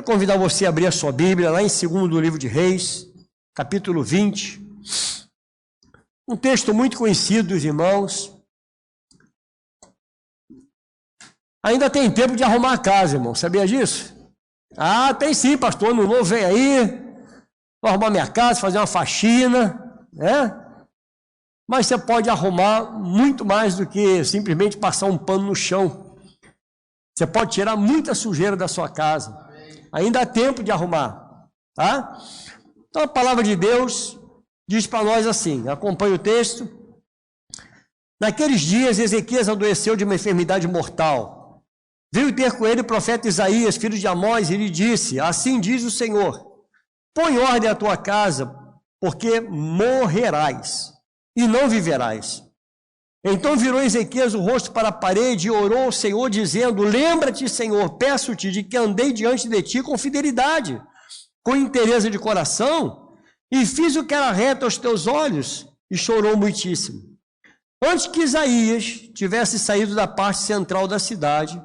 convidar você a abrir a sua Bíblia lá em 2º livro de Reis, capítulo 20. Um texto muito conhecido dos irmãos. Ainda tem tempo de arrumar a casa, irmão. Sabia disso? Ah, tem sim, pastor. Ano novo vem aí. Vou arrumar minha casa, fazer uma faxina, né? Mas você pode arrumar muito mais do que simplesmente passar um pano no chão. Você pode tirar muita sujeira da sua casa. Ainda há tempo de arrumar, tá? Então a palavra de Deus diz para nós assim, acompanhe o texto. Naqueles dias Ezequias adoeceu de uma enfermidade mortal. Veio ter com ele o profeta Isaías, filho de Amós, e lhe disse: assim diz o Senhor, põe em ordem a tua casa, porque morrerás e não viverás. Então virou Ezequias o rosto para a parede e orou ao Senhor, dizendo: lembra-te, Senhor, peço-te de que andei diante de ti com fidelidade, com inteireza de coração, e fiz o que era reto aos teus olhos, e chorou muitíssimo. Antes que Isaías tivesse saído da parte central da cidade,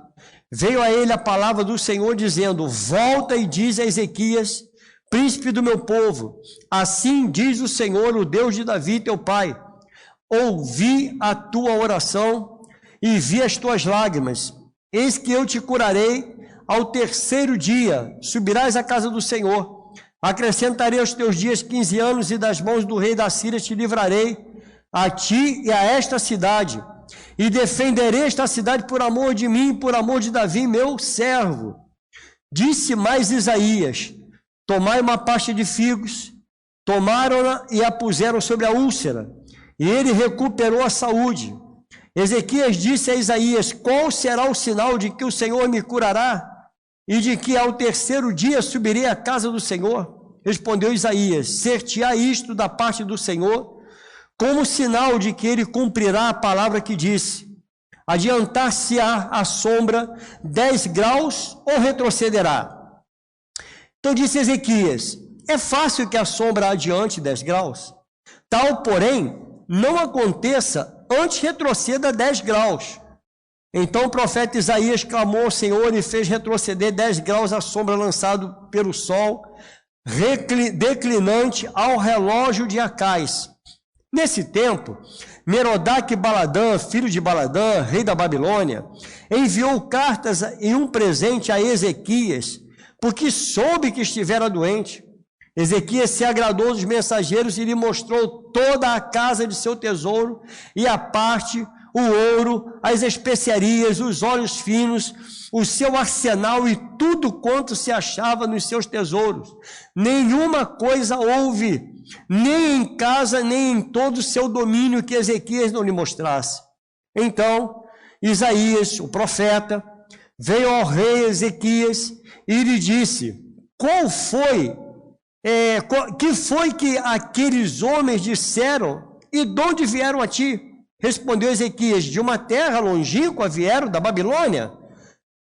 veio a ele a palavra do Senhor, dizendo: volta e diz a Ezequias, príncipe do meu povo, assim diz o Senhor, o Deus de Davi, teu pai: ouvi a tua oração e vi as tuas lágrimas. Eis que eu te curarei ao terceiro dia. Subirás à casa do Senhor. Acrescentarei aos teus dias 15 anos e das mãos do rei da Síria te livrarei, a ti e a esta cidade. E defenderei esta cidade por amor de mim, por amor de Davi, meu servo. Disse mais Isaías: tomai uma pasta de figos. Tomaram-na e a puseram sobre a úlcera. E ele recuperou a saúde. Ezequias disse a Isaías: qual será o sinal de que o Senhor me curará? E de que ao terceiro dia subirei à casa do Senhor? Respondeu Isaías: ser-te-á isto da parte do Senhor, como sinal de que ele cumprirá a palavra que disse: adiantar-se-á a sombra 10 graus ou retrocederá? Então disse Ezequias: é fácil que a sombra adiante 10 graus. Tal, porém, não aconteça, antes retroceda 10 graus. Então o profeta Isaías clamou ao Senhor e fez retroceder 10 graus a sombra lançado pelo sol, declinante ao relógio de Acais. Nesse tempo, Merodach-Baladã, filho de Baladã, rei da Babilônia, enviou cartas e um presente a Ezequias, porque soube que estivera doente. Ezequias se agradou dos mensageiros e lhe mostrou toda a casa de seu tesouro, e a parte, o ouro, as especiarias, os óleos finos, o seu arsenal e tudo quanto se achava nos seus tesouros. Nenhuma coisa houve, nem em casa, nem em todo o seu domínio, que Ezequias não lhe mostrasse. Então, Isaías, o profeta, veio ao rei Ezequias e lhe disse: que foi que aqueles homens disseram e de onde vieram a ti? Respondeu Ezequias: de uma terra longínqua vieram da Babilônia.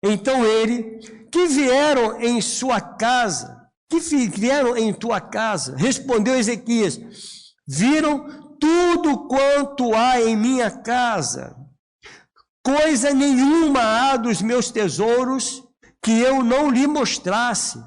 Então ele: que vieram em sua casa? Que vieram em tua casa? Respondeu Ezequias: viram tudo quanto há em minha casa. Coisa nenhuma há dos meus tesouros que eu não lhe mostrasse.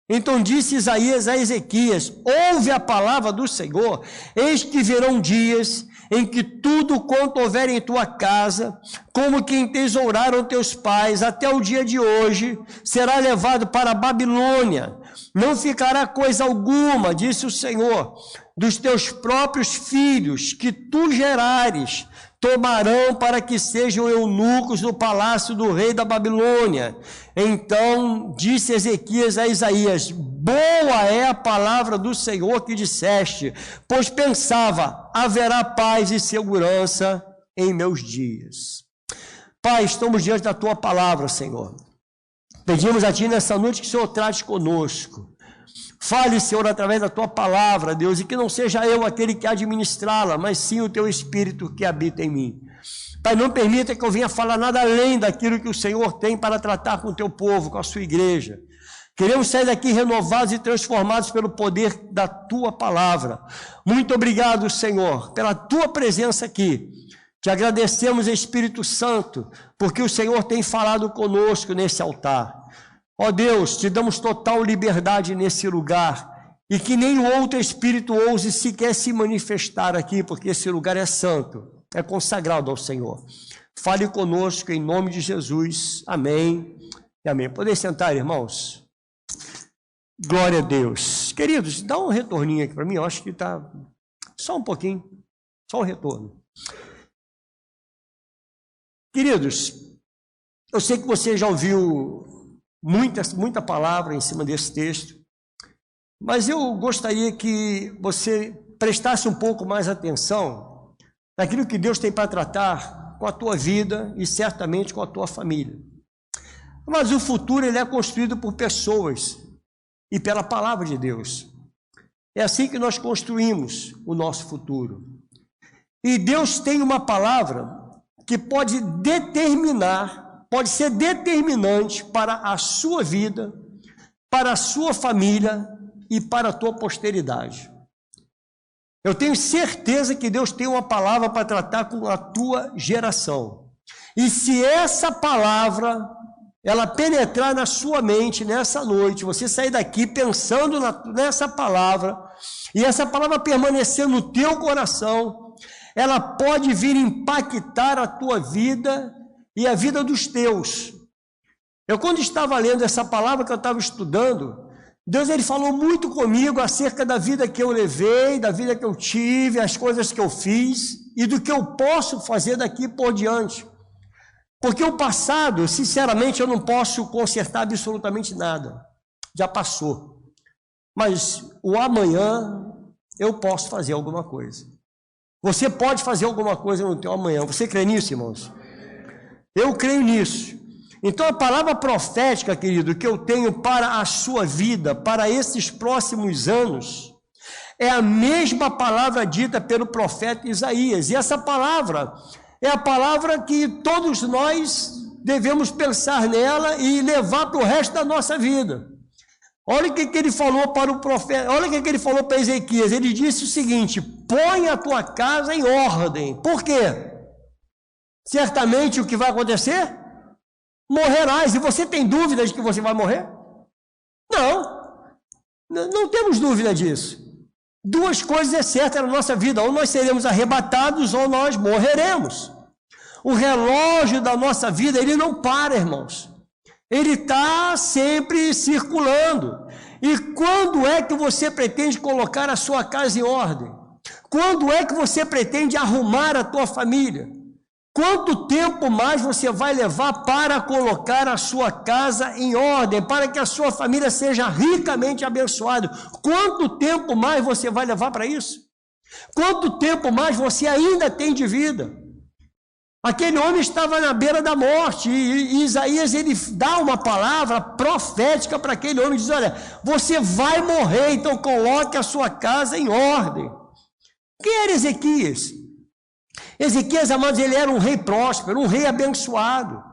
Então disse Isaías a Ezequias: ouve a palavra do Senhor, eis que virão dias em que tudo quanto houver em tua casa, como que entesouraram teus pais até o dia de hoje, será levado para a Babilônia. Não ficará coisa alguma, disse o Senhor, dos teus próprios filhos que tu gerares, tomarão para que sejam eunucos no palácio do rei da Babilônia. Então disse Ezequias a Isaías: boa é a palavra do Senhor que disseste, pois pensava, haverá paz e segurança em meus dias. Pai, estamos diante da tua palavra, Senhor. Pedimos a ti nessa noite que o Senhor trate conosco. Fale, Senhor, através da tua palavra, Deus, e que não seja eu aquele que administrá-la, mas sim o teu Espírito que habita em mim. Pai, não permita que eu venha falar nada além daquilo que o Senhor tem para tratar com o teu povo, com a sua igreja. Queremos sair daqui renovados e transformados pelo poder da tua palavra. Muito obrigado, Senhor, pela tua presença aqui. Te agradecemos, Espírito Santo, porque o Senhor tem falado conosco nesse altar. Ó Deus, te damos total liberdade nesse lugar, e que nenhum outro espírito ouse sequer se manifestar aqui, porque esse lugar é santo, é consagrado ao Senhor. Fale conosco em nome de Jesus. Amém e amém. Podem sentar, irmãos? Glória a Deus. Queridos, dá um retorninho aqui para mim, eu acho que está só um pouquinho, só um retorno. Queridos, eu sei que você já ouviu muita palavra em cima desse texto, mas eu gostaria que você prestasse um pouco mais atenção naquilo que Deus tem para tratar com a tua vida e certamente com a tua família. Mas o futuro ele é construído por pessoas e pela palavra de Deus. É assim que nós construímos o nosso futuro. E Deus tem uma palavra que pode ser determinante para a sua vida, para a sua família e para a tua posteridade. Eu tenho certeza que Deus tem uma palavra para tratar com a tua geração. E se essa palavra, ela penetrar na sua mente nessa noite, você sair daqui pensando nessa palavra, e essa palavra permanecer no teu coração, ela pode vir impactar a tua vida e a vida dos teus. Eu, quando estava lendo essa palavra que eu estava estudando, Deus ele falou muito comigo acerca da vida que eu levei, da vida que eu tive, as coisas que eu fiz e do que eu posso fazer daqui por diante. Porque o passado, sinceramente, eu não posso consertar absolutamente nada. Já passou. Mas o amanhã eu posso fazer alguma coisa. Você pode fazer alguma coisa no teu amanhã. Você crê nisso, irmãos? Eu creio nisso. Então a palavra profética, querido, que eu tenho para a sua vida, para esses próximos anos, é a mesma palavra dita pelo profeta Isaías. E essa palavra é a palavra que todos nós devemos pensar nela e levar para o resto da nossa vida. Olha o que ele falou para o profeta, olha o que ele falou para Ezequias. Ele disse o seguinte: põe a tua casa em ordem. Por quê? Certamente o que vai acontecer? Morrerás. E você tem dúvidas de que você vai morrer? Não temos dúvida disso. Duas coisas é certa na nossa vida: ou nós seremos arrebatados ou nós morreremos. O relógio da nossa vida, ele não para, irmãos. Ele está sempre circulando. E quando é que você pretende colocar a sua casa em ordem? Quando é que você pretende arrumar a tua família? Quanto tempo mais você vai levar para colocar a sua casa em ordem, para que a sua família seja ricamente abençoada? Quanto tempo mais você vai levar para isso? Quanto tempo mais você ainda tem de vida? Aquele homem estava na beira da morte, e Isaías ele dá uma palavra profética para aquele homem, diz: olha, você vai morrer, então coloque a sua casa em ordem. Quem era Ezequias? Ezequias, amados, ele era um rei próspero, um rei abençoado.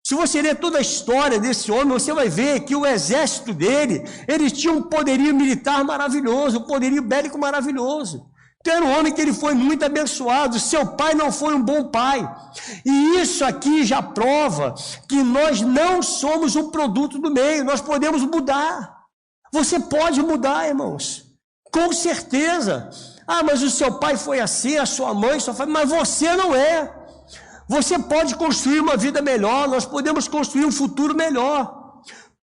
Se você ler toda a história desse homem, você vai ver que o exército dele, ele tinha um poderio militar maravilhoso, um poderio bélico maravilhoso. Então era um homem que ele foi muito abençoado. Seu pai não foi um bom pai. E isso aqui já prova que nós não somos um produto do meio, nós podemos mudar. Você pode mudar, irmãos, com certeza. Ah, mas o seu pai foi assim, a sua mãe, sua família, mas você não é. Você pode construir uma vida melhor, nós podemos construir um futuro melhor.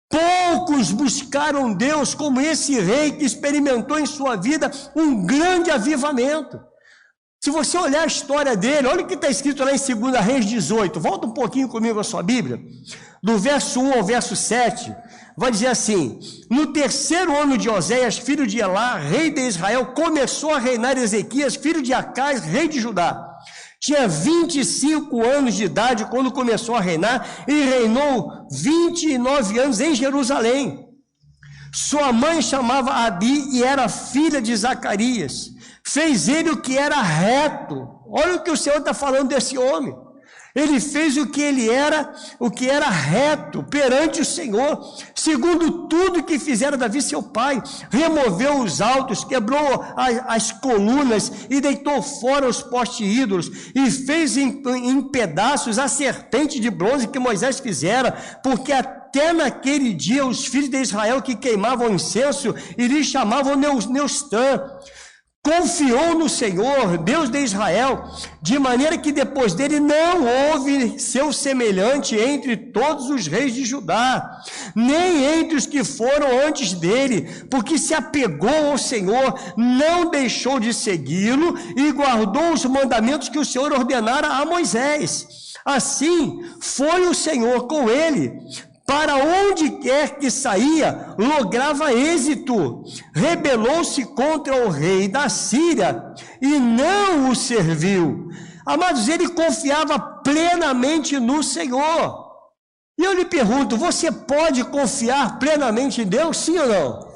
Poucos buscaram Deus como esse rei que experimentou em sua vida um grande avivamento. Se você olhar a história dele, olha o que está escrito lá em 2 Reis 18, volta um pouquinho comigo a sua Bíblia, do verso 1 ao verso 7, vai dizer assim: no terceiro ano de Oséias, filho de Elá, rei de Israel, começou a reinar Ezequias, filho de Acais, rei de Judá. Tinha 25 anos de idade quando começou a reinar e reinou 29 anos em Jerusalém. Sua mãe chamava Abi e era filha de Zacarias. Fez ele o que era reto. Olha o que o Senhor está falando desse homem. Ele fez o que era reto perante o Senhor, segundo tudo que fizera Davi seu pai. Removeu os altos, quebrou as colunas e deitou fora os postes ídolos, e fez em pedaços a serpente de bronze que Moisés fizera, porque até naquele dia os filhos de Israel que queimavam incenso e lhe chamavam Neustã. Confiou no Senhor, Deus de Israel, de maneira que depois dele não houve seu semelhante entre todos os reis de Judá, nem entre os que foram antes dele, porque se apegou ao Senhor, não deixou de segui-lo e guardou os mandamentos que o Senhor ordenara a Moisés. Assim foi o Senhor com ele. Para onde quer que saía, lograva êxito. Rebelou-se contra o rei da Síria e não o serviu. Amados, ele confiava plenamente no Senhor. E eu lhe pergunto, você pode confiar plenamente em Deus, sim ou não?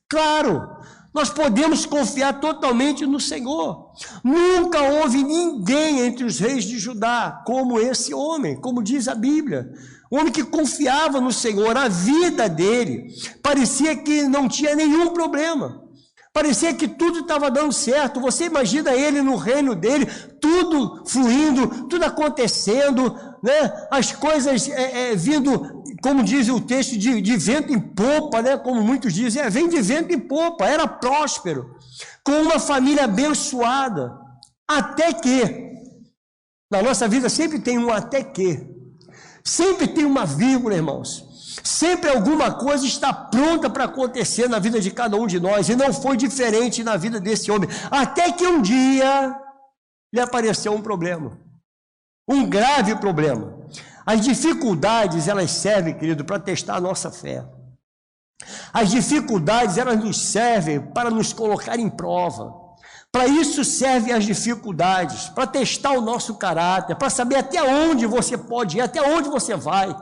Claro, nós podemos confiar totalmente no Senhor. Nunca houve ninguém entre os reis de Judá como esse homem, como diz a Bíblia. Um homem que confiava no Senhor, a vida dele parecia que não tinha nenhum problema. Parecia que tudo estava dando certo. Você imagina ele no reino dele, tudo fluindo, tudo acontecendo, né? As coisas vindo, como diz o texto, de vento em popa, né? Como muitos dizem, vem de vento em popa, era próspero, com uma família abençoada. Até que, na nossa vida sempre tem um até que. Sempre tem uma vírgula, irmãos. Sempre alguma coisa está pronta para acontecer na vida de cada um de nós. E não foi diferente na vida desse homem. Até que um dia lhe apareceu um problema. Um grave problema. As dificuldades, elas servem, querido, para testar a nossa fé. As dificuldades, elas nos servem para nos colocar em prova. Para isso servem as dificuldades, para testar o nosso caráter, para saber até onde você pode ir, até onde você vai,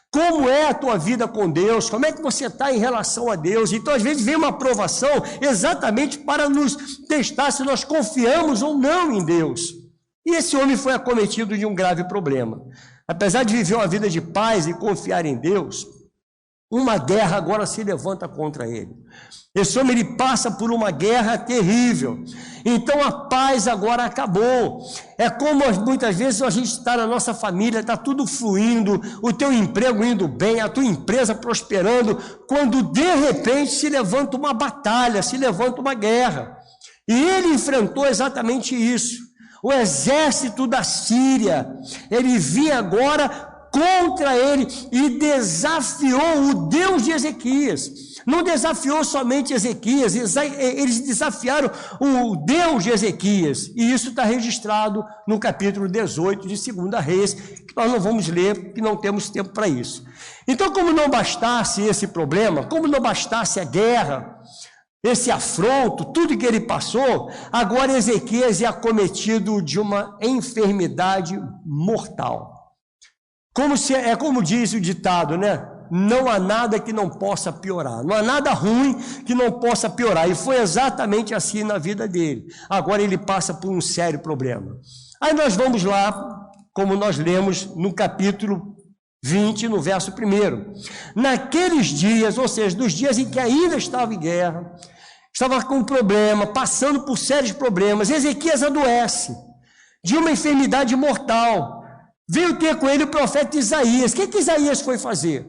como é a tua vida com Deus, como é que você está em relação a Deus. Então, às vezes, vem uma aprovação exatamente para nos testar se nós confiamos ou não em Deus. E esse homem foi acometido de um grave problema. Apesar de viver uma vida de paz e confiar em Deus, uma guerra agora se levanta contra ele. Esse homem, ele passa por uma guerra terrível. Então a paz agora acabou. É como muitas vezes a gente está na nossa família, está tudo fluindo, o teu emprego indo bem, a tua empresa prosperando, quando de repente se levanta uma batalha, se levanta uma guerra. E ele enfrentou exatamente isso. O exército da Síria, ele vinha agora contra ele e desafiou o Deus de Ezequias. Não desafiou somente Ezequias, eles desafiaram o Deus de Ezequias. E isso está registrado no capítulo 18 de 2 Reis, que nós não vamos ler, porque não temos tempo para isso. Então, como não bastasse esse problema, como não bastasse a guerra, esse afronto, tudo que ele passou, agora Ezequias é acometido de uma enfermidade mortal. Como diz o ditado, né? Não há nada que não possa piorar, não há nada ruim que não possa piorar, e foi exatamente assim na vida dele. Agora ele passa por um sério problema. Aí nós vamos lá, como nós lemos no capítulo 20, no verso 1. Naqueles dias, ou seja, nos dias em que ainda estava em guerra, estava com um problema, passando por sérios problemas, Ezequias adoece de uma enfermidade mortal. Veio ter com ele o profeta Isaías. O que Isaías foi fazer?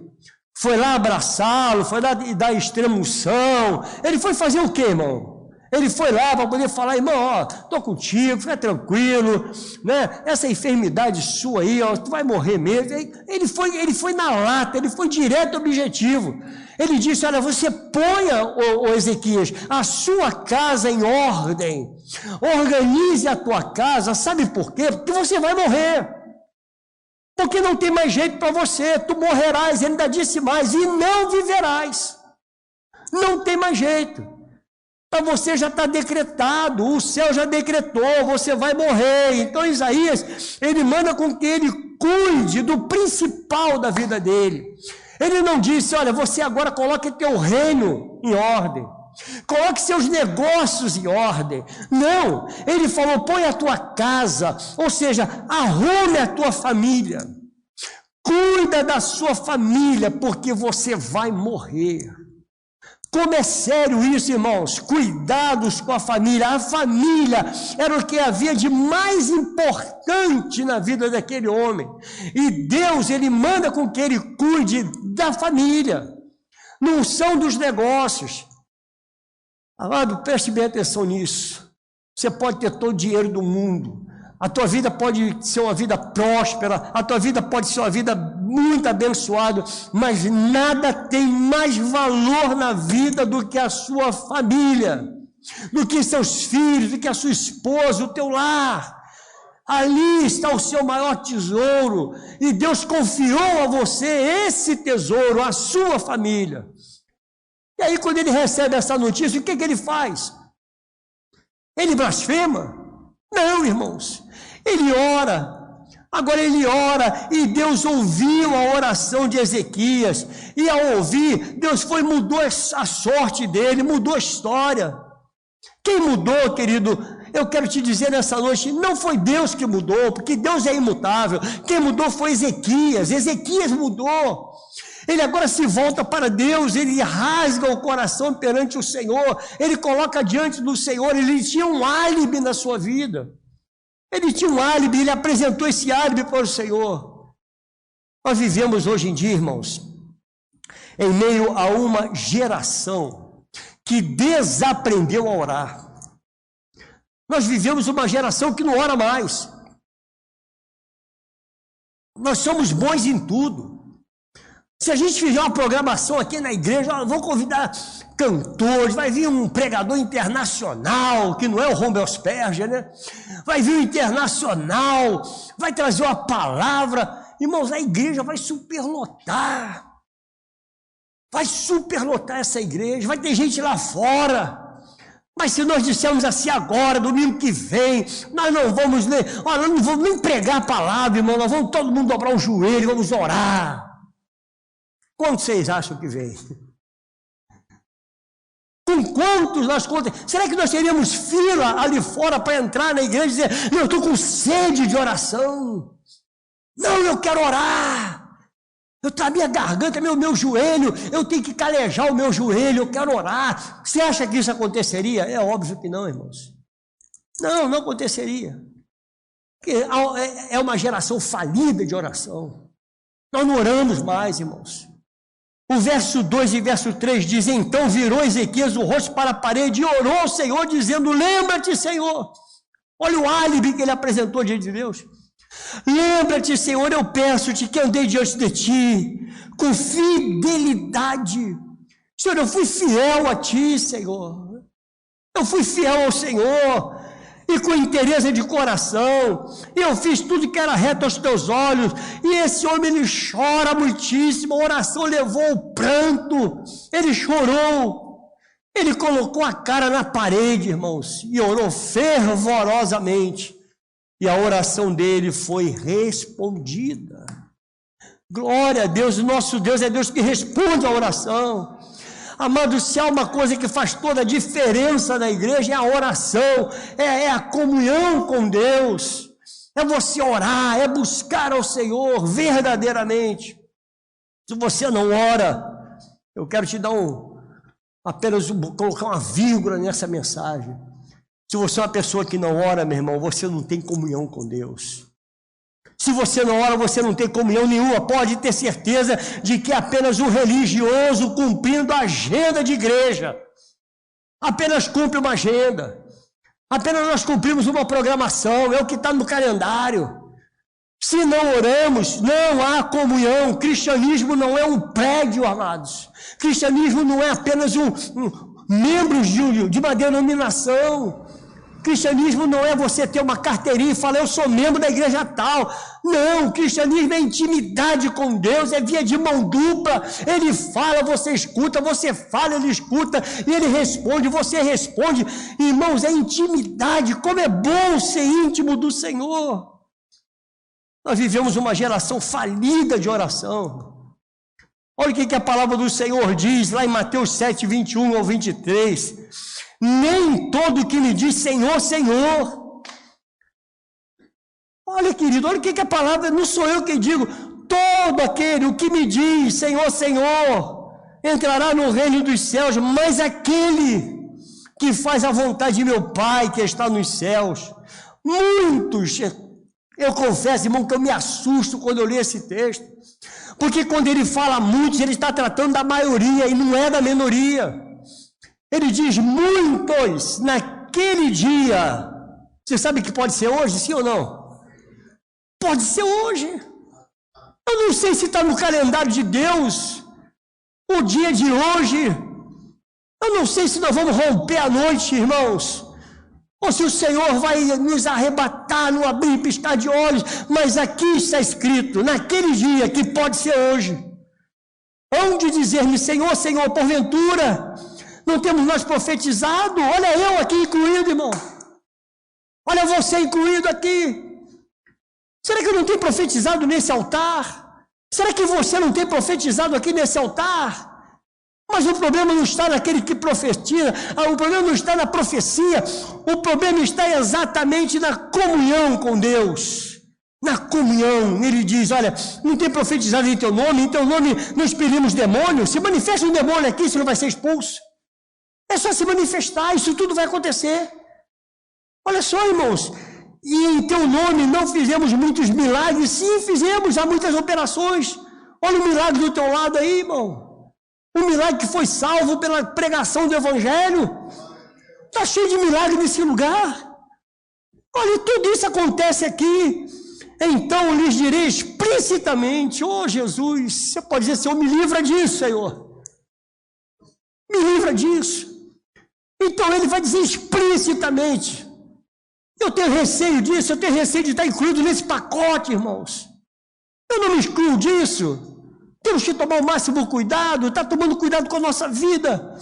Foi lá abraçá-lo, foi lá dar extrema unção. Ele foi fazer o quê, irmão? Ele foi lá para poder falar, irmão, ó, estou contigo, fica tranquilo, né? Essa enfermidade sua aí, ó, tu vai morrer mesmo. Ele foi na lata, ele foi direto ao objetivo. Ele disse, olha, você ponha, ô Ezequias, a sua casa em ordem. Organize a tua casa, sabe por quê? Porque você vai morrer. Porque não tem mais jeito para você, tu morrerás, ele ainda disse mais, e não viverás. Não tem mais jeito. Para você já está decretado, o céu já decretou, você vai morrer. Então Isaías, ele manda com que ele cuide do principal da vida dele. Ele não disse, olha, você agora coloque teu reino em ordem. Coloque seus negócios em ordem. Não, ele falou, põe a tua casa, ou seja, arrume a tua família, cuida da sua família, porque você vai morrer. Como é sério isso, irmãos? Cuidados com a família. A família era o que havia de mais importante na vida daquele homem. E Deus, Ele manda com que ele cuide da família. Não são dos negócios. Amado, preste bem atenção nisso. Você pode ter todo o dinheiro do mundo. A tua vida pode ser uma vida próspera, a tua vida pode ser uma vida muito abençoada, mas nada tem mais valor na vida do que a sua família, do que seus filhos, do que a sua esposa, o teu lar. Ali está o seu maior tesouro, e Deus confiou a você esse tesouro, a sua família. E aí, quando ele recebe essa notícia, o que ele faz? Ele blasfema? Não, irmãos. Ele ora. Agora ele ora, e Deus ouviu a oração de Ezequias. E ao ouvir, Deus mudou a sorte dele, mudou a história. Quem mudou, querido? Eu quero te dizer nessa noite, não foi Deus que mudou, porque Deus é imutável. Quem mudou foi Ezequias. Ezequias mudou. Ele agora se volta para Deus, ele rasga o coração perante o Senhor, ele coloca diante do Senhor, ele tinha um álibi na sua vida. Ele tinha um álibi, ele apresentou esse álibi para o Senhor. Nós vivemos hoje em dia, irmãos, em meio a uma geração que desaprendeu a orar. Nós vivemos uma geração que não ora mais. Nós somos bons em tudo. Se a gente fizer uma programação aqui na igreja, vou convidar cantores, vai vir um pregador internacional, que não é o Rombel Asperger, né? Vai vir um internacional, vai trazer uma palavra. Irmãos, a igreja vai superlotar. Vai superlotar essa igreja, vai ter gente lá fora. Mas se nós dissermos assim agora, domingo que vem, nós não vamos ler, olha, não vamos nem pregar a palavra, irmão, nós vamos todo mundo dobrar o joelho, vamos orar. Quantos vocês acham que vem? Com quantos nós contamos? Será que nós teríamos fila ali fora para entrar na igreja e dizer, eu estou com sede de oração. Não, eu quero orar. A minha garganta, meu joelho, eu tenho que calejar o meu joelho, eu quero orar. Você acha que isso aconteceria? É óbvio que não, irmãos. Não aconteceria. Porque é uma geração falida de oração. Nós não oramos mais, irmãos. O verso 2 e verso 3 diz, então virou Ezequias o rosto para a parede e orou ao Senhor, dizendo, lembra-te, Senhor. Olha o álibi que ele apresentou diante de Deus. Lembra-te, Senhor, eu peço-te que andei diante de ti com fidelidade. Senhor, eu fui fiel a ti, Senhor. Eu fui fiel ao Senhor. E com interesse de coração, eu fiz tudo que era reto aos teus olhos, e esse homem, ele chora muitíssimo, a oração levou o pranto, ele chorou, ele colocou a cara na parede, irmãos, e orou fervorosamente, e a oração dele foi respondida. Glória a Deus, o nosso Deus é Deus que responde a oração. Amado, se há uma coisa que faz toda a diferença na igreja, é a oração, é a comunhão com Deus, é você orar, é buscar ao Senhor verdadeiramente. Se você não ora, eu quero te dar apenas colocar uma vírgula nessa mensagem. Se você é uma pessoa que não ora, meu irmão, você não tem comunhão com Deus. Se você não ora, você não tem comunhão nenhuma. Pode ter certeza de que é apenas um religioso cumprindo a agenda de igreja. Apenas cumpre uma agenda. Apenas nós cumprimos uma programação, é o que está no calendário. Se não oramos, não há comunhão. Cristianismo não é um prédio, amados. Cristianismo não é apenas membros de uma denominação. Cristianismo não é você ter uma carteirinha e falar, eu sou membro da igreja tal. Não, cristianismo é intimidade com Deus, é via de mão dupla. Ele fala, você escuta, você fala, ele escuta, e ele responde, você responde. Irmãos, é intimidade, como é bom ser íntimo do Senhor. Nós vivemos uma geração falida de oração. Olha o que a palavra do Senhor diz, lá em Mateus 7, 21 ao 23. Nem todo que me diz Senhor, Senhor. Olha, querido, olha o que a palavra, não sou eu quem digo, todo aquele o que me diz Senhor, Senhor, entrará no reino dos céus, mas aquele que faz a vontade de meu Pai que está nos céus. Muitos, eu confesso, irmão, que eu me assusto quando eu leio esse texto, porque quando ele fala muitos, ele está tratando da maioria e não é da minoria. Ele diz muitos naquele dia. Você sabe que pode ser hoje, sim ou não? Pode ser hoje. Eu não sei se está no calendário de Deus o dia de hoje. Eu não sei se nós vamos romper a noite, irmãos, ou se o Senhor vai nos arrebatar no abrir e piscar de olhos, mas aqui está escrito, naquele dia, que pode ser hoje, hão de dizer-me, Senhor, Senhor, porventura, não temos nós profetizado? Olha eu aqui incluído, irmão. Olha você incluído aqui. Será que eu não tenho profetizado nesse altar? Será que você não tem profetizado aqui nesse altar? Mas o problema não está naquele que profetiza, o problema não está na profecia, o problema está exatamente na comunhão com Deus. Na comunhão, ele diz, olha, não tem profetizado em teu nome não expelimos demônios, se manifesta um demônio aqui, você não vai ser expulso. É só se manifestar, isso tudo vai acontecer. Olha só, irmãos, e em teu nome não fizemos muitos milagres, sim, fizemos, há muitas operações. Olha o milagre do teu lado aí, irmão. Um milagre que foi salvo pela pregação do Evangelho. Está cheio de milagre nesse lugar. Olha, tudo isso acontece aqui. Então lhes direi explicitamente, Jesus, você pode dizer, Senhor, me livra disso, Senhor. Me livra disso. Então ele vai dizer explicitamente. Eu tenho receio disso, eu tenho receio de estar incluído nesse pacote, irmãos. Eu não me excluo disso. Temos que tomar o máximo cuidado, está tomando cuidado com a nossa vida,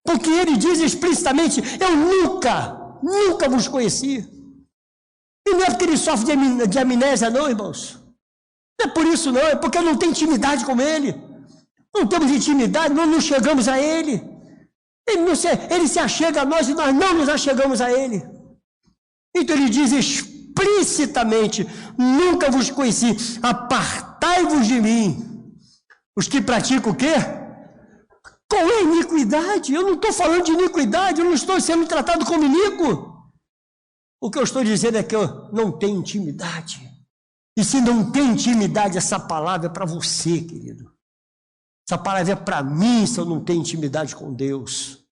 porque ele diz explicitamente, eu nunca vos conheci. E não é porque ele sofre de amnésia não, irmãos. Não é por isso não, é porque eu não tenho intimidade com ele. Não temos intimidade, não chegamos a ele. Ele se achega a nós e nós não nos achegamos a ele. Então ele diz explicitamente, nunca vos conheci, apartai-vos de mim. Os que praticam o quê? Qual é a iniquidade? Eu não estou falando de iniquidade, eu não estou sendo tratado como iníquo. O que eu estou dizendo é que eu não tenho intimidade. E se não tem intimidade, essa palavra é para você, querido. Essa palavra é para mim, se eu não tenho intimidade com Deus.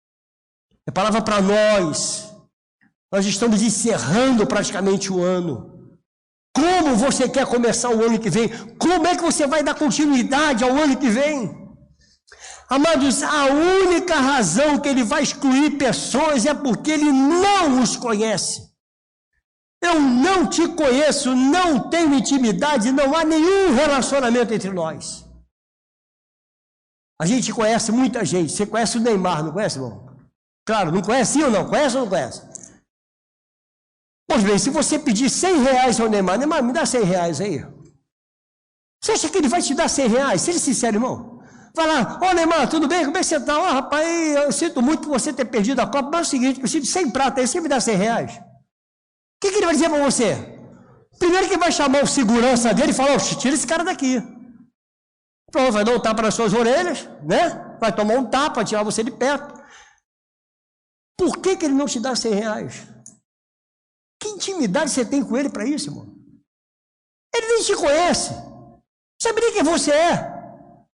É palavra para nós. Nós estamos encerrando praticamente o ano. Como você quer começar o ano que vem? Como é que você vai dar continuidade ao ano que vem? Amados, a única razão que ele vai excluir pessoas é porque ele não os conhece. Eu não te conheço, não tenho intimidade, não há nenhum relacionamento entre nós. A gente conhece muita gente. Você conhece o Neymar, não conhece, irmão? Claro, não conhece sim ou não? Conhece ou não conhece? Pois bem, se você pedir R$100 ao Neymar, Neymar, me dá R$100 aí. Você acha que ele vai te dar R$100? Seja sincero, irmão. Vai lá, Neymar, tudo bem? Como é que você está? Rapaz, eu sinto muito por você ter perdido a Copa, mas é o seguinte, eu preciso de 100 prata aí, você me dá R$100? O que ele vai dizer para você? Primeiro que vai chamar o segurança dele e falar, tira esse cara daqui. Pronto, vai dar um tapa nas suas orelhas, né? Vai tomar um tapa, vai tirar você de perto. Por que ele não te dá R$100? Que intimidade você tem com ele para isso, irmão? Ele nem te conhece. Não sabe nem quem você é.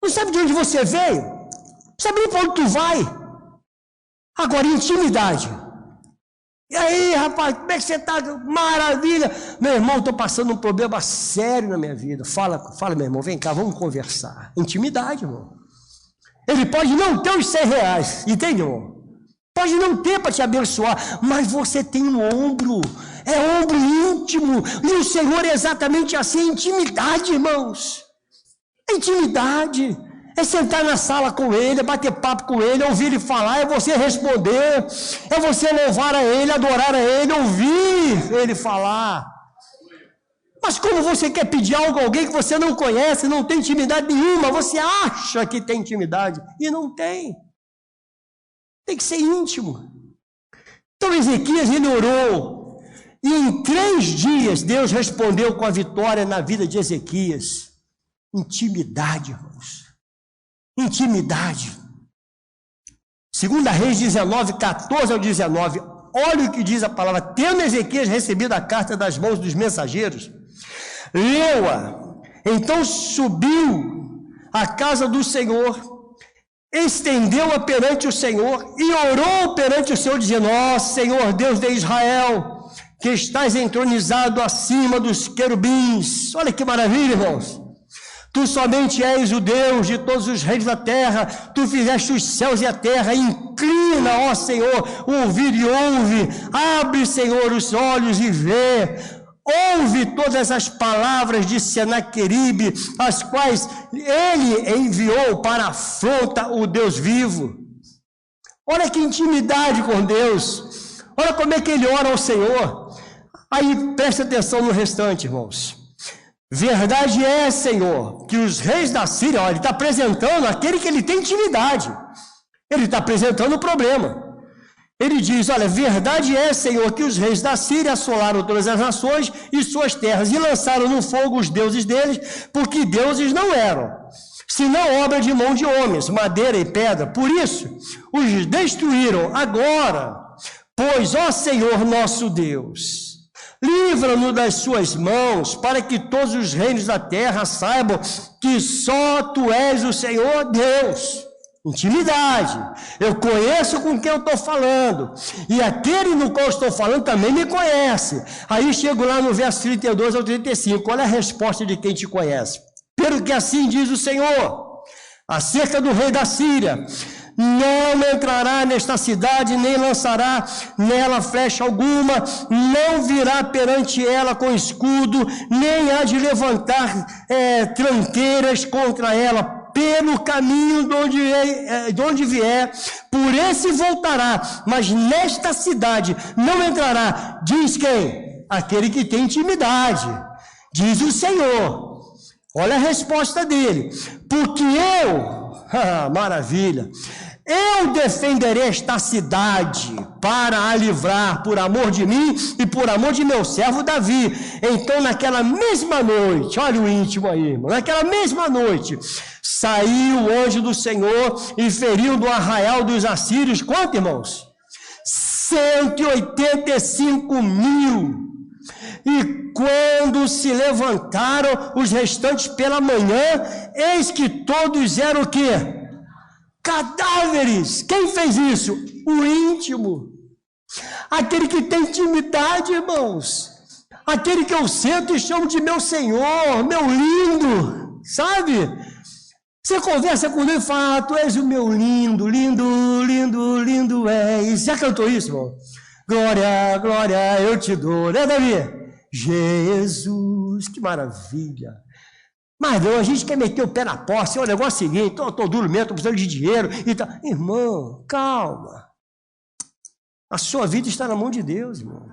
Não sabe de onde você veio. Não sabe nem para onde tu vai. Agora, intimidade. E aí, rapaz, como é que você está? Maravilha. Meu irmão, estou passando um problema sério na minha vida. Fala, meu irmão, vem cá, vamos conversar. Intimidade, irmão. Ele pode não ter os R$100, entende, irmão? Pode não ter para te abençoar, mas você tem um ombro, é ombro íntimo, e o Senhor é exatamente assim, intimidade, irmãos. É intimidade, é sentar na sala com ele, é bater papo com ele, é ouvir ele falar, é você responder, é você louvar a ele, adorar a ele, ouvir ele falar. Mas como você quer pedir algo a alguém que você não conhece, não tem intimidade nenhuma, você acha que tem intimidade, e não tem. Tem que ser íntimo. Então Ezequias, ele orou, e em 3 dias Deus respondeu com a vitória na vida de Ezequias. Intimidade, irmãos. Intimidade. 2 Reis 19, 14 ao 19. Olha o que diz a palavra. Tendo Ezequias recebido a carta das mãos dos mensageiros, leu-a. Então subiu à casa do Senhor, estendeu-a perante o Senhor e orou perante o Senhor, dizendo: ó Senhor, Deus de Israel, que estás entronizado acima dos querubins. Olha que maravilha, irmãos. Tu somente és o Deus de todos os reis da terra. Tu fizeste os céus e a terra. Inclina, ó Senhor, o ouvido e ouve. Abre, Senhor, os olhos e vê. Ouve todas as palavras de Senaqueribe, as quais ele enviou para afronta o Deus vivo. Olha que intimidade com Deus. Olha como é que ele ora ao Senhor. Aí preste atenção no restante, irmãos. Verdade é, Senhor, que os reis da Síria, olha, ele está apresentando aquele que ele tem intimidade. Ele está apresentando o problema. Ele diz: olha, verdade é, Senhor, que os reis da Síria assolaram todas as nações e suas terras e lançaram no fogo os deuses deles, porque deuses não eram, senão obra de mão de homens, madeira e pedra. Por isso, os destruíram agora. Pois, ó Senhor nosso Deus, livra-nos das suas mãos, para que todos os reinos da terra saibam que só Tu és o Senhor Deus. Intimidade. Eu conheço com quem eu estou falando, e aquele no qual eu estou falando também me conhece. Aí chego lá no verso 32 ao 35, olha a resposta de quem te conhece. Pelo que assim diz o Senhor, acerca do rei da Síria: não entrará nesta cidade, nem lançará nela flecha alguma, não virá perante ela com escudo, nem há de levantar tranqueiras contra ela. Pelo caminho de onde vier, por esse voltará, mas nesta cidade não entrará. Diz quem? Aquele que tem intimidade. Diz o Senhor. Olha a resposta dele. Porque maravilha, eu defenderei esta cidade para a livrar por amor de mim e por amor de meu servo Davi. Então naquela mesma noite, olha o íntimo aí, irmão, naquela mesma noite, saiu o anjo do Senhor e feriu do arraial dos assírios, quanto, irmãos? 185.000. E quando se levantaram os restantes pela manhã, eis que todos eram o quê? Cadáveres. Quem fez isso? O íntimo. Aquele que tem intimidade, irmãos. Aquele que eu sento e chamo de meu Senhor, meu lindo. Sabe? Você conversa com ele e fala: tu és o meu lindo, lindo, lindo, lindo és. Já cantou isso, irmão? Glória, glória, eu te dou. Né, Davi? Jesus, que maravilha. Mas não, a gente quer meter o pé na porta. É o negócio seguinte: estou duro mesmo, estou precisando de dinheiro. E tal. Irmão, calma. A sua vida está na mão de Deus, irmão.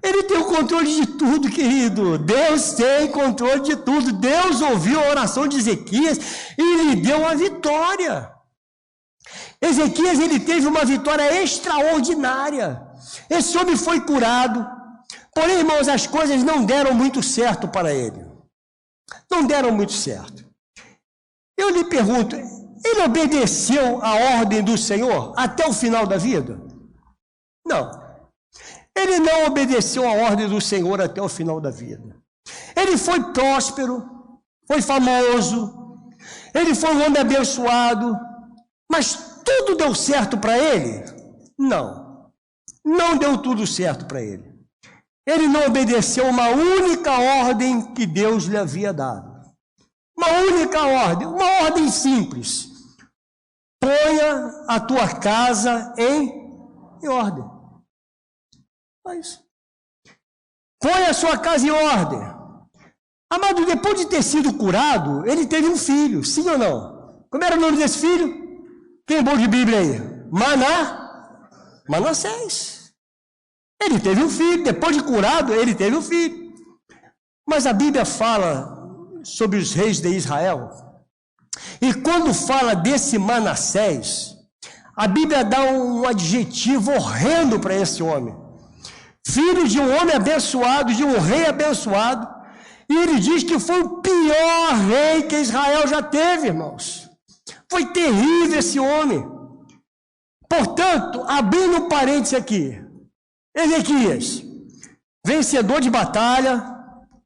Ele tem o controle de tudo, querido. Deus tem controle de tudo. Deus ouviu a oração de Ezequias e lhe deu uma vitória. Ezequias, ele teve uma vitória extraordinária. Esse homem foi curado. Porém, irmãos, as coisas não deram muito certo para ele. Não deram muito certo. Eu lhe pergunto, ele obedeceu a ordem do Senhor até o final da vida? Não. Ele não obedeceu a ordem do Senhor até o final da vida. Ele foi próspero, foi famoso, ele foi um homem abençoado, mas tudo deu certo para ele? Não. Não deu tudo certo para ele. Ele não obedeceu uma única ordem que Deus lhe havia dado. Uma única ordem, uma ordem simples. Ponha a tua casa em ordem. Só isso. Ponha a sua casa em ordem. Amado, depois de ter sido curado, ele teve um filho, sim ou não? Como era o nome desse filho? Quem é bom de Bíblia aí? Manassés. Ele teve um filho, depois de curado, ele teve um filho. Mas a Bíblia fala sobre os reis de Israel. E quando fala desse Manassés, a Bíblia dá um adjetivo horrendo para esse homem. Filho de um homem abençoado, de um rei abençoado. E ele diz que foi o pior rei que Israel já teve, irmãos. Foi terrível esse homem. Portanto, abrindo um parênteses aqui, Ezequias, vencedor de batalha,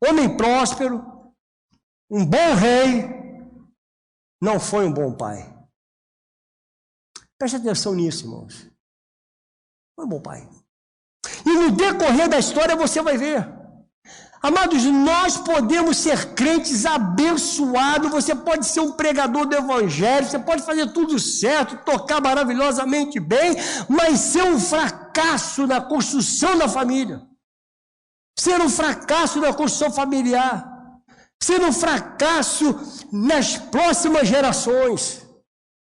homem próspero, um bom rei, não foi um bom pai. Preste atenção nisso, irmãos. Foi um bom pai. E no decorrer da história você vai ver. Amados, nós podemos ser crentes abençoados, você pode ser um pregador do evangelho, você pode fazer tudo certo, tocar maravilhosamente bem, mas ser um fracasso na construção da família, ser um fracasso na construção familiar, ser um fracasso nas próximas gerações.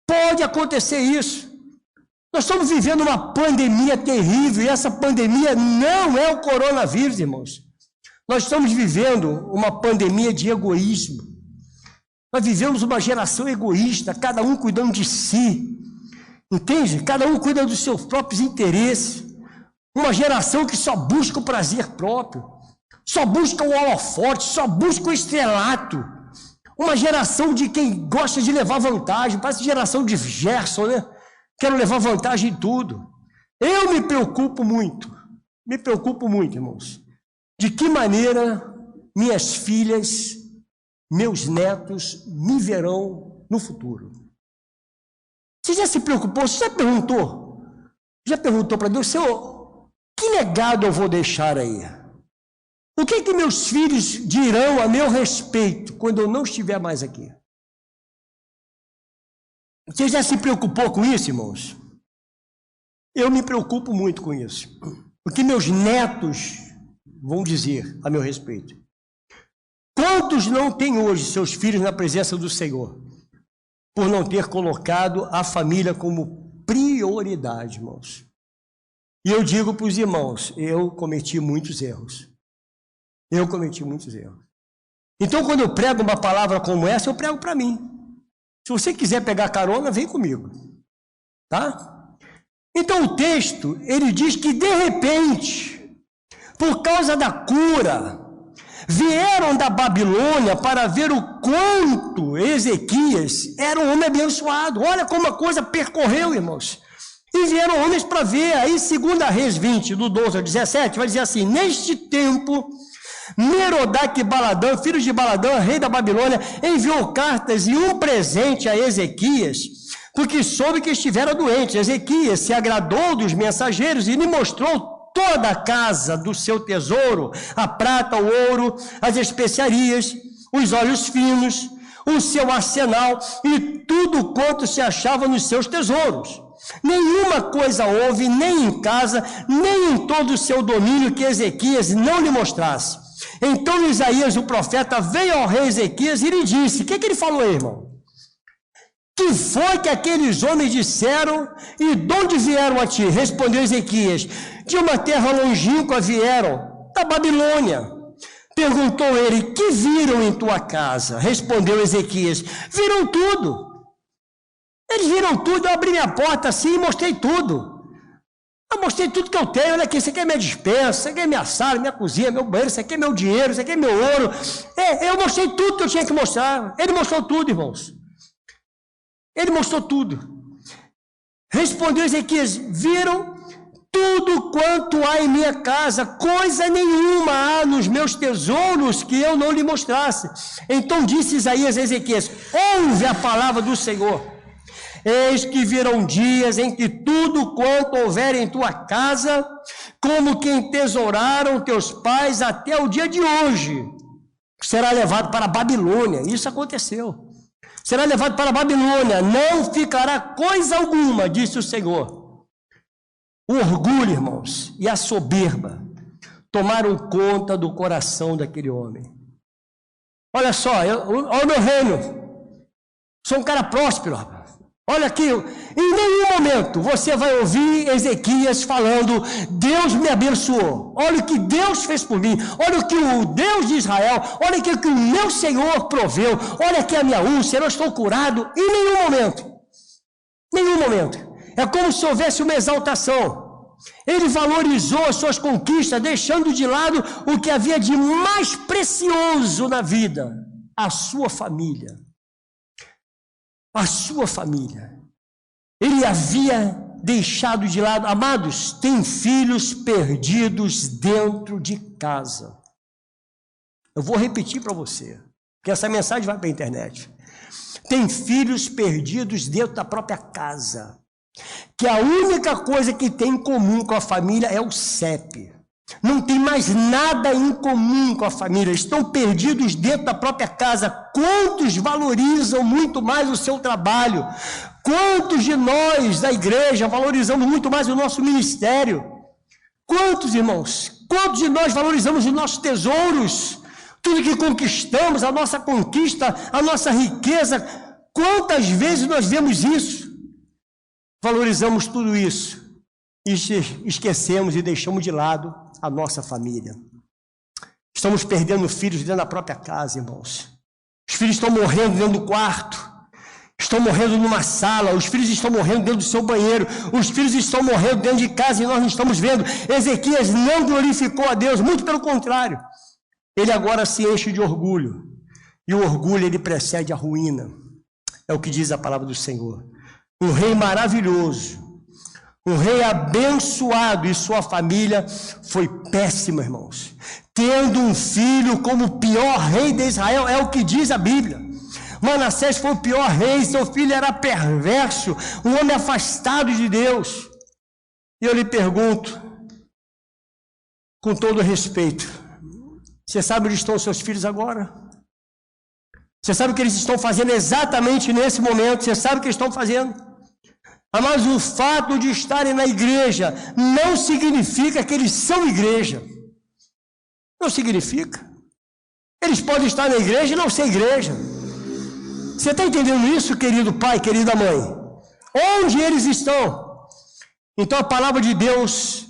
Pode acontecer isso. Nós estamos vivendo uma pandemia terrível, e essa pandemia não é o coronavírus, irmãos. Nós estamos vivendo uma pandemia de egoísmo. Nós vivemos uma geração egoísta, cada um cuidando de si. Entende? Cada um cuida dos seus próprios interesses. Uma geração que só busca o prazer próprio, só busca o holofote, só busca o estrelato. Uma geração de quem gosta de levar vantagem, parece geração de Gerson, né? Quero levar vantagem em tudo. Eu me preocupo muito, irmãos. De que maneira minhas filhas, meus netos me verão no futuro? Você já se preocupou? Você já perguntou? Já perguntou para Deus, Senhor, que legado eu vou deixar aí? O que meus filhos dirão a meu respeito quando eu não estiver mais aqui? Você já se preocupou com isso, irmãos? Eu me preocupo muito com isso. O que meus netos vão dizer a meu respeito? Quantos não têm hoje seus filhos na presença do Senhor, por não ter colocado a família como prioridade, irmãos? E eu digo para os irmãos, eu cometi muitos erros. Então, quando eu prego uma palavra como essa, eu prego para mim. Se você quiser pegar carona, vem comigo, tá? Então, o texto, ele diz que de repente, por causa da cura, vieram da Babilônia para ver o quanto Ezequias era um homem abençoado. Olha como a coisa percorreu, irmãos. E vieram homens para ver. Aí, 2 Reis 20, do 12 ao 17, vai dizer assim: neste tempo, Merodach-Baladã, filho de Baladã, rei da Babilônia, enviou cartas e um presente a Ezequias, porque soube que estivera doente. Ezequias se agradou dos mensageiros e lhe mostrou toda a casa do seu tesouro, a prata, o ouro, as especiarias, os óleos finos, o seu arsenal e tudo quanto se achava nos seus tesouros. Nenhuma coisa houve, nem em casa, nem em todo o seu domínio, que Ezequias não lhe mostrasse. Então Isaías, o profeta, veio ao rei Ezequias e lhe disse: o que ele falou aí, irmão? Que foi que aqueles homens disseram e de onde vieram a ti? Respondeu Ezequias: de uma terra longínqua vieram, da Babilônia. Perguntou ele: que viram em tua casa? Respondeu Ezequias: viram tudo. Eles viram tudo, eu abri minha porta assim e mostrei tudo. Eu mostrei tudo que eu tenho, olha aqui, isso aqui é minha despensa, isso aqui é minha sala, minha cozinha, meu banheiro, isso aqui é meu dinheiro, isso aqui é meu ouro. Eu mostrei tudo que eu tinha que mostrar. Ele mostrou tudo, irmãos. Ele mostrou tudo. Respondeu Ezequias: viram tudo quanto há em minha casa, coisa nenhuma há nos meus tesouros que eu não lhe mostrasse. Então disse Isaías a Ezequias: ouve a palavra do Senhor. Eis que virão dias em que tudo quanto houver em tua casa, como que entesouraram teus pais até o dia de hoje, será levado para a Babilônia. Isso aconteceu. Será levado para a Babilônia, não ficará coisa alguma, disse o Senhor. O orgulho, irmãos, e a soberba tomaram conta do coração daquele homem. Olha só, olha o meu reino, sou um cara próspero, rapaz. Olha aqui, em nenhum momento você vai ouvir Ezequias falando: Deus me abençoou, olha o que Deus fez por mim, olha o que o Deus de Israel, olha o que o meu Senhor proveu, olha aqui a minha úlcera, eu estou curado. Em nenhum momento, é como se houvesse uma exaltação. Ele valorizou as suas conquistas, deixando de lado o que havia de mais precioso na vida: a sua família. A sua família. Ele havia deixado de lado. Amados, tem filhos perdidos dentro de casa. Eu vou repetir para você, porque essa mensagem vai para a internet. Tem filhos perdidos dentro da própria casa, que a única coisa que tem em comum com a família é o CEP. Não tem mais nada em comum com a família, estão perdidos dentro da própria casa. Quantos valorizam muito mais o seu trabalho? Quantos de nós da igreja valorizamos muito mais o nosso ministério? Quantos, irmãos? Quantos de nós valorizamos os nossos tesouros? Tudo que conquistamos, a nossa conquista, a nossa riqueza. Quantas vezes nós vemos isso? Valorizamos tudo isso e esquecemos e deixamos de lado a nossa família. Estamos perdendo filhos dentro da própria casa, irmãos. Os filhos estão morrendo dentro do quarto, estão morrendo numa sala, os filhos estão morrendo dentro do seu banheiro, os filhos estão morrendo dentro de casa e nós não estamos vendo. Ezequias não glorificou a Deus, muito pelo contrário. Ele agora se enche de orgulho, e o orgulho ele precede a ruína. É o que diz a palavra do Senhor. Um rei maravilhoso, um rei abençoado, e sua família foi péssima, irmãos. Tendo um filho como o pior rei de Israel, é o que diz a Bíblia. Manassés foi o pior rei, seu filho era perverso, um homem afastado de Deus. E eu lhe pergunto, com todo respeito, você sabe onde estão os seus filhos agora? Você sabe o que eles estão fazendo exatamente nesse momento? Você sabe o que eles estão fazendo? Mas o fato de estarem na igreja não significa que eles são igreja. Não significa. Eles podem estar na igreja e não ser igreja. Você está entendendo isso, querido pai, querida mãe? Onde eles estão? Então a palavra de Deus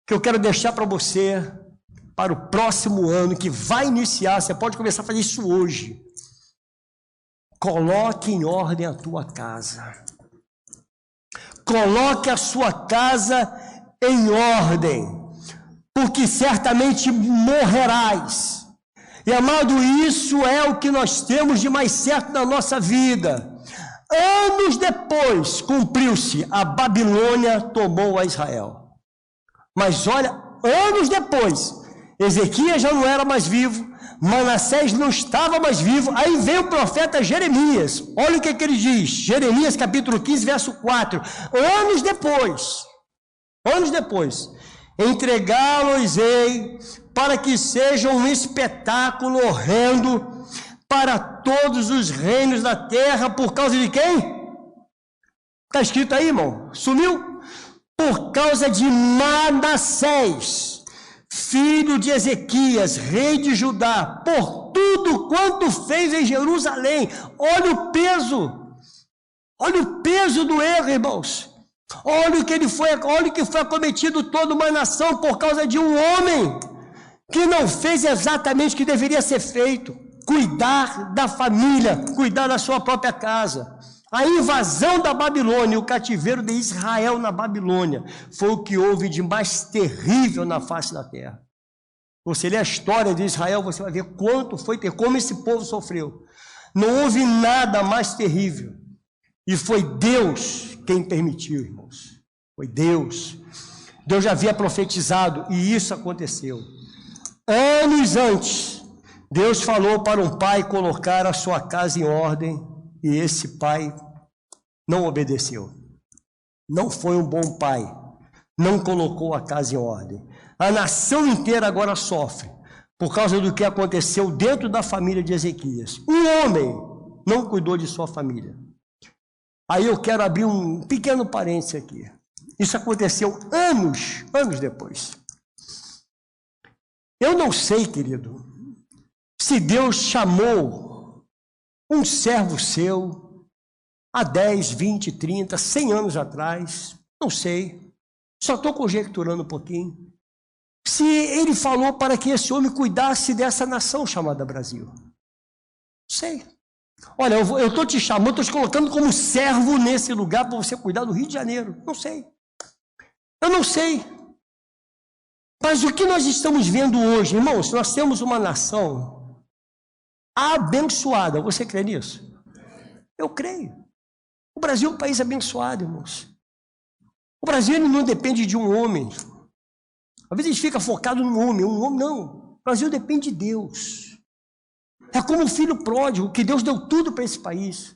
que eu quero deixar para você, para o próximo ano, que vai iniciar, você pode começar a fazer isso hoje. Coloque em ordem a tua casa. Coloque a sua casa em ordem, porque certamente morrerás. E, amado, isso é o que nós temos de mais certo na nossa vida. Anos depois, cumpriu-se, a Babilônia tomou a Israel. Mas olha, anos depois, Ezequias já não era mais vivo, Manassés não estava mais vivo, aí veio o profeta Jeremias. Olha o que ele diz, Jeremias capítulo 15, verso 4. Anos depois, entregá-los-ei para que seja um espetáculo horrendo para todos os reinos da terra, por causa de quem? Está escrito aí, irmão, sumiu? Por causa de Manassés, filho de Ezequias, rei de Judá, por tudo quanto fez em Jerusalém. Olha o peso do erro, irmãos. Olha o que foi acometido toda uma nação por causa de um homem que não fez exatamente o que deveria ser feito: cuidar da família, cuidar da sua própria casa. A invasão da Babilônia, o cativeiro de Israel na Babilônia, foi o que houve de mais terrível na face da terra. Você lê a história de Israel, você vai ver quanto foi, como esse povo sofreu. Não houve nada mais terrível. E foi Deus quem permitiu, irmãos. Foi Deus. Deus já havia profetizado e isso aconteceu. Anos antes, Deus falou para um pai colocar a sua casa em ordem e esse pai não obedeceu. Não foi um bom pai. Não colocou a casa em ordem. A nação inteira agora sofre por causa do que aconteceu dentro da família de Ezequias. Um homem não cuidou de sua família. Aí eu quero abrir um pequeno parênteses aqui. Isso aconteceu anos depois. Eu não sei, querido, se Deus chamou um servo seu há 10, 20, 30, 100 anos atrás, não sei, só estou conjecturando um pouquinho, se ele falou para que esse homem cuidasse dessa nação chamada Brasil. Não sei. Olha, eu estou te chamando, estou te colocando como servo nesse lugar para você cuidar do Rio de Janeiro. Não sei. Eu não sei. Mas o que nós estamos vendo hoje, irmãos, nós temos uma nação abençoada. Você crê nisso? Eu creio. O Brasil é um país abençoado, irmãos. O brasileiro não depende de um homem. Às vezes a gente fica focado no homem, não. O Brasil depende de Deus. É como o filho pródigo, que Deus deu tudo para esse país.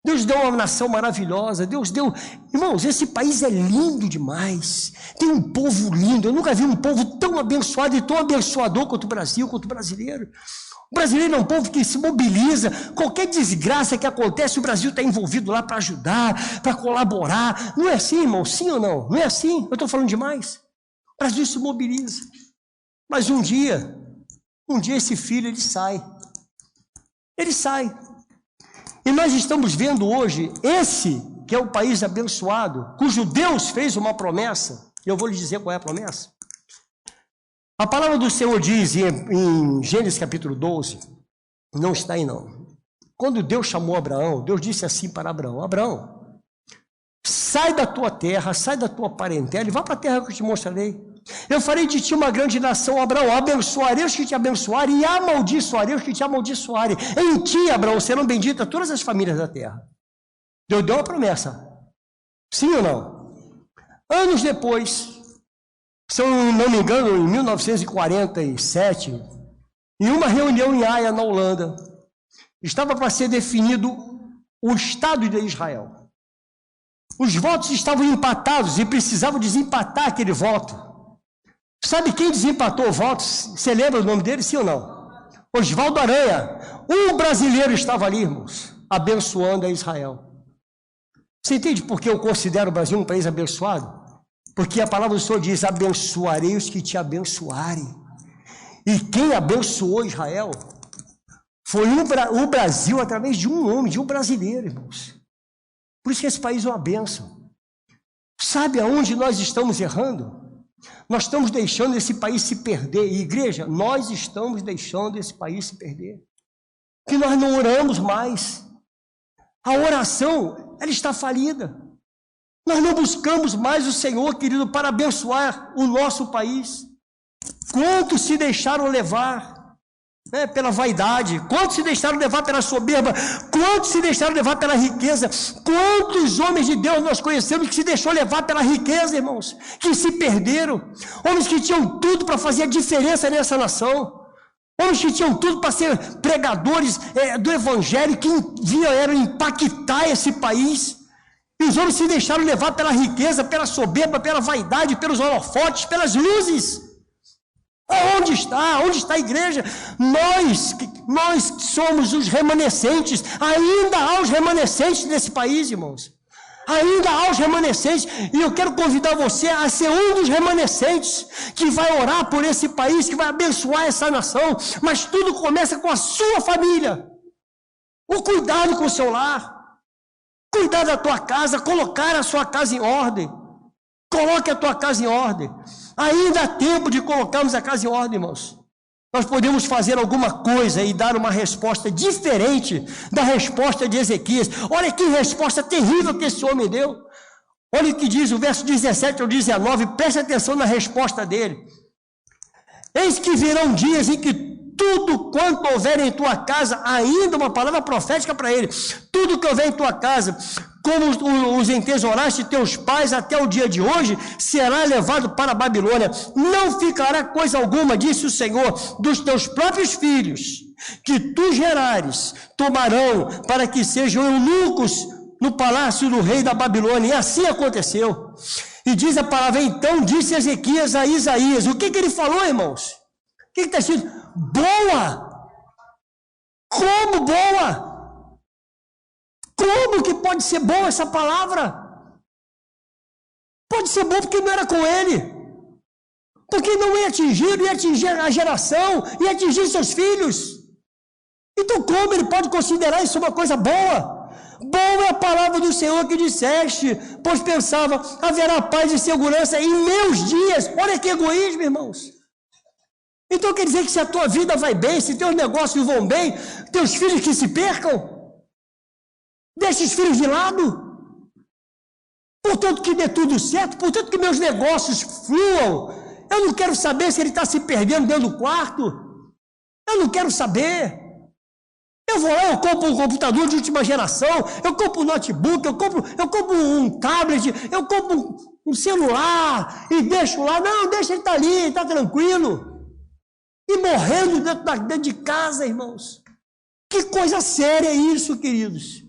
Deus deu uma nação maravilhosa, Deus deu... Irmãos, esse país é lindo demais, tem um povo lindo, eu nunca vi um povo tão abençoado e tão abençoador quanto o Brasil, quanto o brasileiro. O brasileiro é um povo que se mobiliza, qualquer desgraça que acontece, o Brasil está envolvido lá para ajudar, para colaborar. Não é assim, irmão? Sim ou não? Não é assim? Eu estou falando demais? O Brasil se mobiliza. Mas um dia esse filho, ele sai. Ele sai. E nós estamos vendo hoje, esse que é o país abençoado, cujo Deus fez uma promessa, e eu vou lhe dizer qual é a promessa. A palavra do Senhor diz em Gênesis capítulo 12, não está aí não. Quando Deus chamou Abraão, Deus disse assim para Abraão: Abraão, sai da tua terra, sai da tua parentela e vá para a terra que eu te mostrarei. Eu farei de ti uma grande nação, Abraão, abençoarei os que te abençoarem e amaldiçoarei os que te amaldiçoarem. Em ti, Abraão, serão benditas todas as famílias da terra. Deus deu uma promessa. Sim ou não? Anos depois, se eu não me engano, em 1947, em uma reunião em Haia, na Holanda, estava para ser definido o Estado de Israel. Os votos estavam empatados e precisavam desempatar aquele voto. Sabe quem desempatou o voto? Você lembra o nome dele, sim ou não? Oswaldo Aranha. Um brasileiro estava ali, irmãos, abençoando a Israel. Você entende por que eu considero o Brasil um país abençoado? Porque a palavra do Senhor diz: abençoarei os que te abençoarem. E quem abençoou Israel foi o Brasil através de um homem, de um brasileiro, irmãos. Por isso que esse país é uma bênção. Sabe aonde nós estamos errando? Nós estamos deixando esse país se perder. E, igreja, nós estamos deixando esse país se perder. Que nós não oramos mais. A oração, ela está falida. Nós não buscamos mais o Senhor, querido, para abençoar o nosso país. Quantos se deixaram levar pela vaidade? Quantos se deixaram levar pela soberba? Quantos se deixaram levar pela riqueza? Quantos homens de Deus nós conhecemos que se deixou levar pela riqueza, irmãos? Que se perderam. Homens que tinham tudo para fazer a diferença nessa nação. Homens que tinham tudo para ser pregadores do evangelho, que eram impactar esse país. E os homens se deixaram levar pela riqueza, pela soberba, pela vaidade, pelos holofotes, pelas luzes. Onde está? Onde está a igreja? Nós somos os remanescentes. Ainda há os remanescentes nesse país, irmãos. Ainda há os remanescentes. E eu quero convidar você a ser um dos remanescentes que vai orar por esse país, que vai abençoar essa nação. Mas tudo começa com a sua família. O cuidado com o seu lar. Cuidar da tua casa, colocar a sua casa em ordem. Coloque a tua casa em ordem. Ainda há tempo de colocarmos a casa em ordem, irmãos. Nós podemos fazer alguma coisa e dar uma resposta diferente da resposta de Ezequias. Olha que resposta terrível que esse homem deu. Olha o que diz o verso 17 ao 19. Preste atenção na resposta dele. Eis que virão dias em que tudo quanto houver em tua casa, ainda uma palavra profética para ele, tudo que houver em tua casa, como os entesouraste teus pais até o dia de hoje, será levado para a Babilônia. Não ficará coisa alguma, disse o Senhor, dos teus próprios filhos, que tu gerares, tomarão para que sejam eunucos no palácio do rei da Babilônia. E assim aconteceu. E diz a palavra: então disse Ezequias a Isaías. O que ele falou, irmãos? O que está escrito? Boa! Como boa? Como que pode ser boa essa palavra? Pode ser bom porque não era com ele. Porque não ia atingir a geração, ia atingir seus filhos. Então como ele pode considerar isso uma coisa boa? Boa é a palavra do Senhor que disseste, pois pensava, haverá paz e segurança em meus dias. Olha que egoísmo, irmãos. Então quer dizer que se a tua vida vai bem, se teus negócios vão bem, teus filhos que se percam, deixa os filhos de lado. Portanto que dê tudo certo, portanto que meus negócios fluam. Eu não quero saber se ele está se perdendo dentro do quarto. Eu não quero saber. Eu vou lá, eu compro um computador de última geração, eu compro um notebook, eu compro um tablet, eu compro um celular e deixo lá. Não, deixa ele estar ali, está tranquilo. E morrendo dentro de casa, irmãos. Que coisa séria é isso, queridos.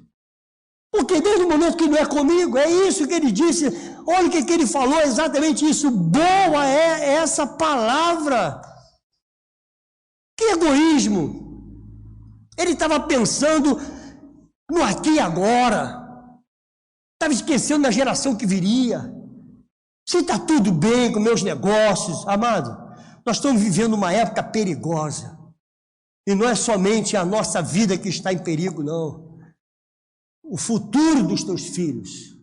Porque desde o momento que não é comigo, é isso que ele disse. Olha o que ele falou, exatamente isso. Boa é essa palavra. Que egoísmo. Ele estava pensando no aqui e agora. Estava esquecendo da geração que viria. Se está tudo bem com meus negócios, amado, nós estamos vivendo uma época perigosa. E não é somente a nossa vida que está em perigo, não. O futuro dos teus filhos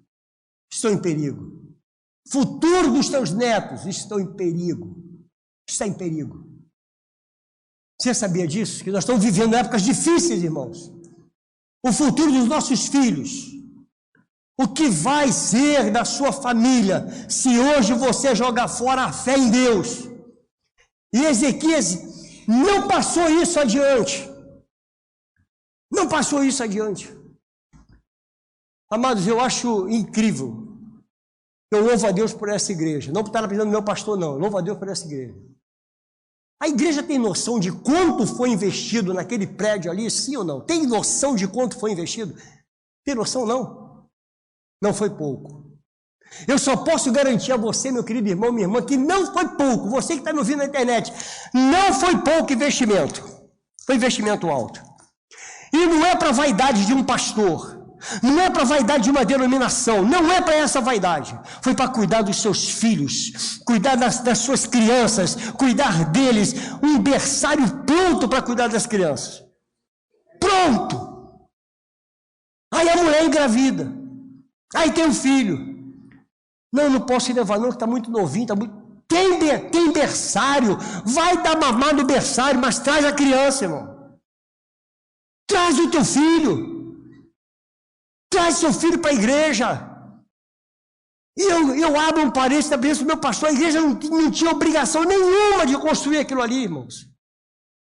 estão em perigo. O futuro dos teus netos estão em perigo. Está em perigo. Você sabia disso? Que nós estamos vivendo épocas difíceis, irmãos. O futuro dos nossos filhos. O que vai ser da sua família se hoje você jogar fora a fé em Deus? E Ezequias não passou isso adiante. Não passou isso adiante. Amados, eu acho incrível. Eu louvo a Deus por essa igreja. Não por estar apresentando meu pastor, não. Eu louvo a Deus por essa igreja. A igreja tem noção de quanto foi investido naquele prédio ali, sim ou não? Tem noção de quanto foi investido? Tem noção, não? Não foi pouco. Eu só posso garantir a você, meu querido irmão, minha irmã, que não foi pouco. Você que está me ouvindo na internet, não foi pouco investimento. Foi investimento alto. E não é para vaidade de um pastor. Não é para vaidade de uma denominação, não é para essa vaidade. Foi para cuidar dos seus filhos, cuidar das suas crianças, cuidar deles, um berçário pronto para cuidar das crianças. Pronto! Aí a mulher engravida, aí tem um filho. Não posso levar não, que está muito novinho, tem berçário, vai dar mamar no berçário, mas traz a criança, irmão. Traz o teu filho. Traz seu filho para a igreja. E eu abro um parênteses da bênção do meu pastor. A igreja não tinha obrigação nenhuma de construir aquilo ali, irmãos.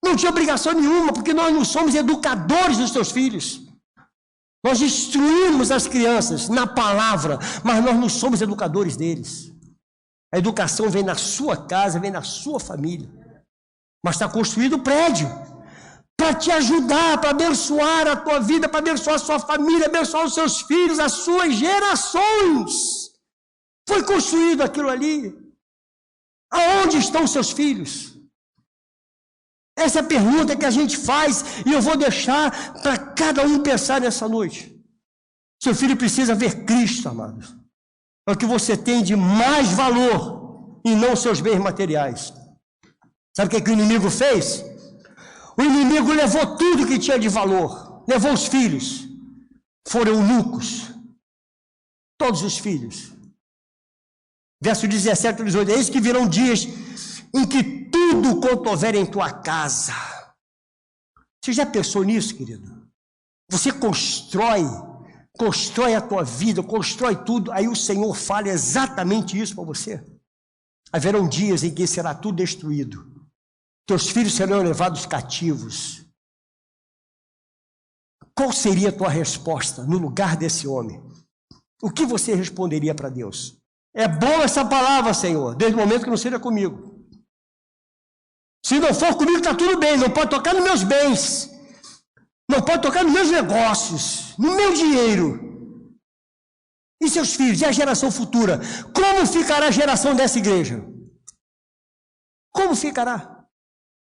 Não tinha obrigação nenhuma, porque nós não somos educadores dos seus filhos. Nós instruímos as crianças na palavra, mas nós não somos educadores deles. A educação vem na sua casa, vem na sua família. Mas está construído o prédio para te ajudar, para abençoar a tua vida, para abençoar a sua família, abençoar os seus filhos, as suas gerações. Foi construído aquilo ali. Aonde estão os seus filhos? Essa é a pergunta que a gente faz e eu vou deixar para cada um pensar nessa noite. Seu filho precisa ver Cristo, amados. É o que você tem de mais valor e não seus bens materiais. Sabe o que o inimigo fez? O inimigo levou tudo que tinha de valor, levou os filhos, foram eunucos, todos os filhos. Verso 17 e 18, eis que virão dias em que tudo quanto houver em tua casa. Você já pensou nisso, querido? Você constrói a tua vida, constrói tudo, aí o Senhor fala exatamente isso para você. Haverão dias em que será tudo destruído. Teus filhos serão levados cativos. Qual seria a tua resposta no lugar desse homem? O que você responderia para Deus? É boa essa palavra, Senhor, desde o momento que não seja comigo. Se não for comigo, está tudo bem, não pode tocar nos meus bens, não pode tocar nos meus negócios, no meu dinheiro. E seus filhos, e a geração futura? Como ficará a geração dessa igreja? Como ficará?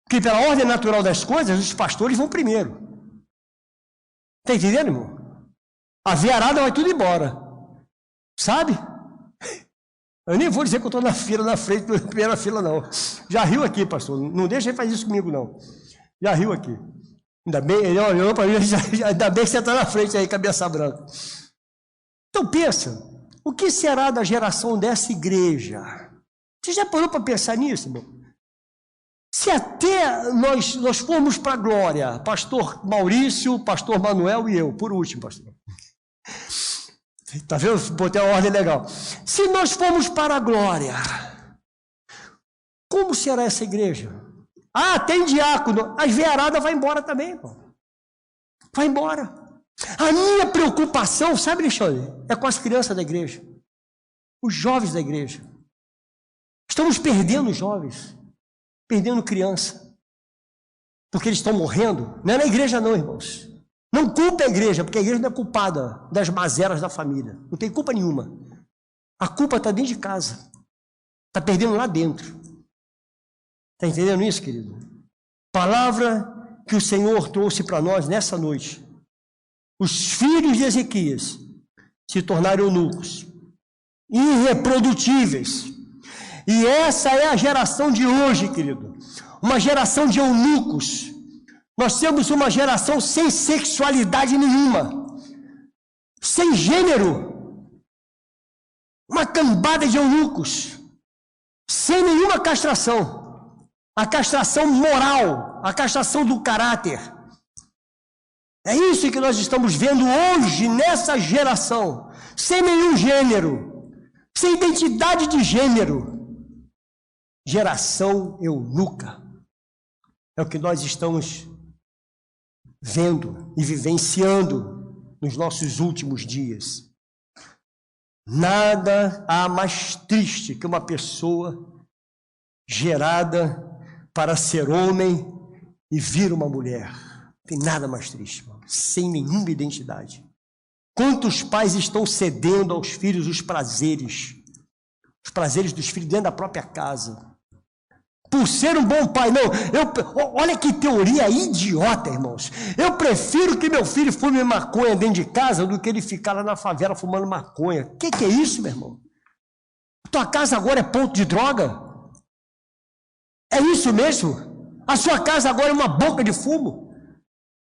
Porque pela ordem natural das coisas, os pastores vão primeiro. Está entendendo, irmão? A veiarada vai tudo embora. Sabe? Eu nem vou dizer que eu estou na fila, na frente, na primeira fila, não. Já riu aqui, pastor. Não deixa ele fazer isso comigo, não. Já riu aqui. Ainda bem, ele olhou para mim, ainda bem que você está na frente aí, cabeça branca. Então pensa, o que será da geração dessa igreja? Você já parou para pensar nisso, irmão? Se até nós formos para a glória, pastor Maurício, pastor Manuel e eu, por último, pastor. Está vendo? Botei uma ordem legal. Se nós formos para a glória, como será essa igreja? Ah, tem diácono. As veiaradas vão embora também, irmão. Vai embora. A minha preocupação, sabe, Alexandre, é com as crianças da igreja, os jovens da igreja. Estamos perdendo jovens, perdendo criança, porque eles estão morrendo. Não é na igreja não, irmãos. Não culpa a igreja, porque a igreja não é culpada das mazelas da família. Não tem culpa nenhuma. A culpa está dentro de casa. Está perdendo lá dentro. Está entendendo isso, querido? Palavra que o Senhor trouxe para nós nessa noite. Os filhos de Ezequias se tornaram eunucos, irreprodutíveis. E essa é a geração de hoje, querido. Uma geração de eunucos. Nós temos uma geração sem sexualidade nenhuma, sem gênero, uma cambada de eunucos, sem nenhuma castração, a castração moral, a castração do caráter. É isso que nós estamos vendo hoje nessa geração, sem nenhum gênero, sem identidade de gênero. Geração eunuca. É o que nós estamos vendo e vivenciando nos nossos últimos dias. Nada há mais triste que uma pessoa gerada para ser homem e vir uma mulher. Tem nada mais triste, irmão, sem nenhuma identidade. Quantos pais estão cedendo aos filhos os prazeres dos filhos dentro da própria casa? Por ser um bom pai. Não, olha que teoria idiota, irmãos. Eu prefiro que meu filho fume maconha dentro de casa do que ele ficar lá na favela fumando maconha. O que é isso, meu irmão? Tua casa agora é ponto de droga? É isso mesmo? A sua casa agora é uma boca de fumo?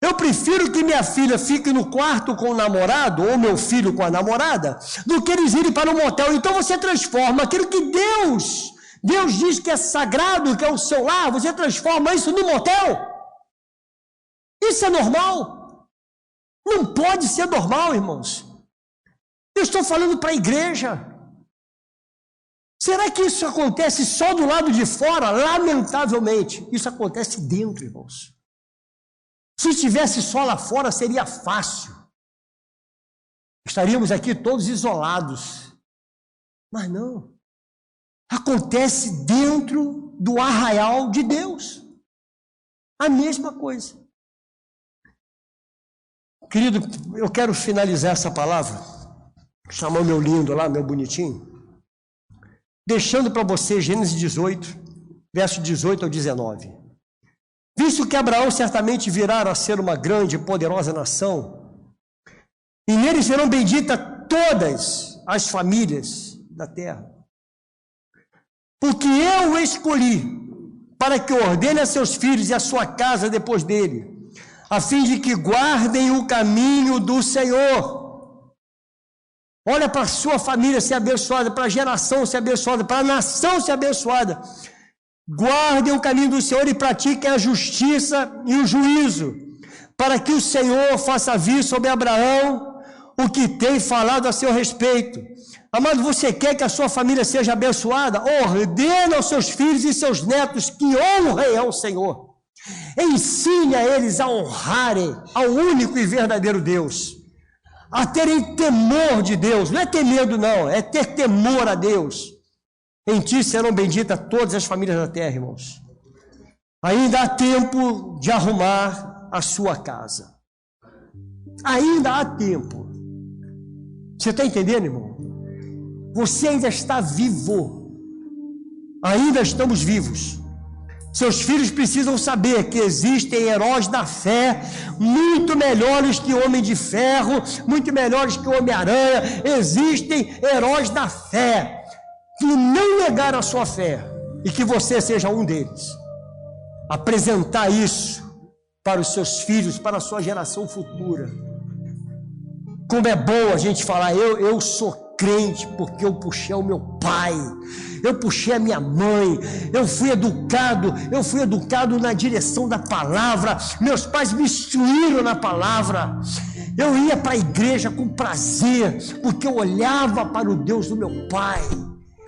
Eu prefiro que minha filha fique no quarto com o namorado, ou meu filho com a namorada, do que eles irem para um motel. Então você transforma aquilo que Deus diz que é sagrado, que é o seu lar, você transforma isso no motel. Isso é normal? Não pode ser normal, irmãos. Eu estou falando para a igreja. Será que isso acontece só do lado de fora? Lamentavelmente, isso acontece dentro, irmãos. Se estivesse só lá fora, seria fácil. Estaríamos aqui todos isolados. Mas não. Acontece dentro do arraial de Deus. A mesma coisa. Querido, eu quero finalizar essa palavra, chamar o meu lindo lá, meu bonitinho, deixando para você Gênesis 18, verso 18 ao 19. Visto que Abraão certamente virá a ser uma grande e poderosa nação, e nele serão benditas todas as famílias da terra, porque eu o escolhi para que ordene a seus filhos e a sua casa depois dele, a fim de que guardem o caminho do Senhor. Olha para a sua família ser abençoada, para a geração ser abençoada, para a nação ser abençoada. Guardem o caminho do Senhor e pratiquem a justiça e o juízo, para que o Senhor faça vir sobre Abraão o que tem falado a seu respeito. Amado, você quer que a sua família seja abençoada? Ordena aos seus filhos e seus netos que honrem ao Senhor. Ensine a eles a honrarem ao único e verdadeiro Deus, a terem temor de Deus. Não é ter medo, não, é ter temor a Deus. Em ti serão benditas todas as famílias da terra, irmãos. Ainda há tempo de arrumar a sua casa. Ainda há tempo. Você está entendendo, irmão? Você ainda está vivo. Ainda estamos vivos. Seus filhos precisam saber que existem heróis da fé, muito melhores que o Homem de Ferro, muito melhores que o Homem-Aranha. Existem heróis da fé que não negaram a sua fé, e que você seja um deles. Apresentar isso para os seus filhos, para a sua geração futura. Como é bom a gente falar, eu sou crente porque eu puxei o meu pai, eu puxei a minha mãe, eu fui educado na direção da palavra, meus pais me instruíram na palavra, eu ia para a igreja com prazer, porque eu olhava para o Deus do meu pai,